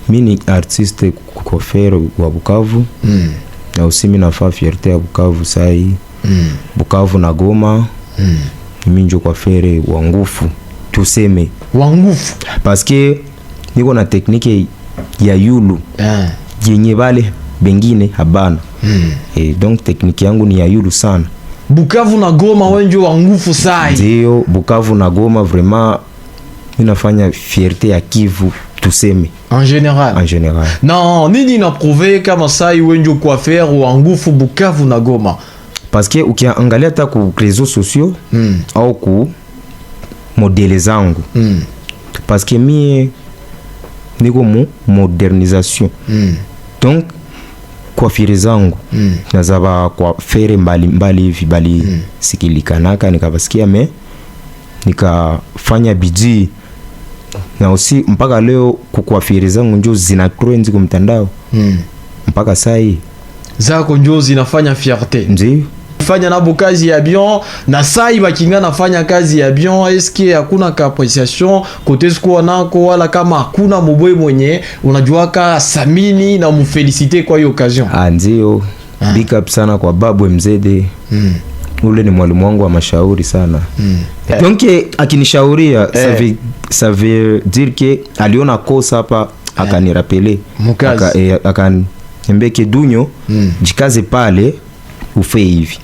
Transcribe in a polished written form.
Mimi ni artiste coiffeur wa Bukavu. Na aussi mimi nafaa fierté ya Bukavu sai. Bukavu na Goma. Mimi ndio coiffeur wa ngufu. Tuseme wa ngufu parce que niko na technique ya yulu. Yenye bale bengine habana. Donc technique yangu ni ya yulu sana. Bukavu na Goma wenjo wa ngufu sai. Ndio, Bukavu na Goma vraiment inafanya fierté ya Kivu tuseme en général. Non, nini na prouver kama sai wenjo coiffeur wa ngufu Bukavu na Goma? Parce que ukiangalia hata ku réseaux sociaux au ku modele zangu. Parce que mie niko mu modernisation. Donc coiffure zangu nazaba coiffure mbali hivi bali sikilikanaka nikabasikia nikafanya bidii na aussi mpaka leo coiffure zangu ndio zina trend kwa mtandao. Mpaka sai zako ndio zinafanya fierté. Ndio fanya nabo kazi ya bien na sai bakinga nafanya kazi ya bien. Est-ce que hakuna appréciation côté siko nako wala kama hakuna mboye mwenye unajua ka samini na mfeliciter kwa hiyo occasion? Ndio big up sana kwa Babu MZD. Ule ni mwalimu wangu wa mashauri sana. Donc akinishauria ça veut dire que aliona kosa hapa akanirapele akaniambia Kidunyo jikaze pale ufe hivi.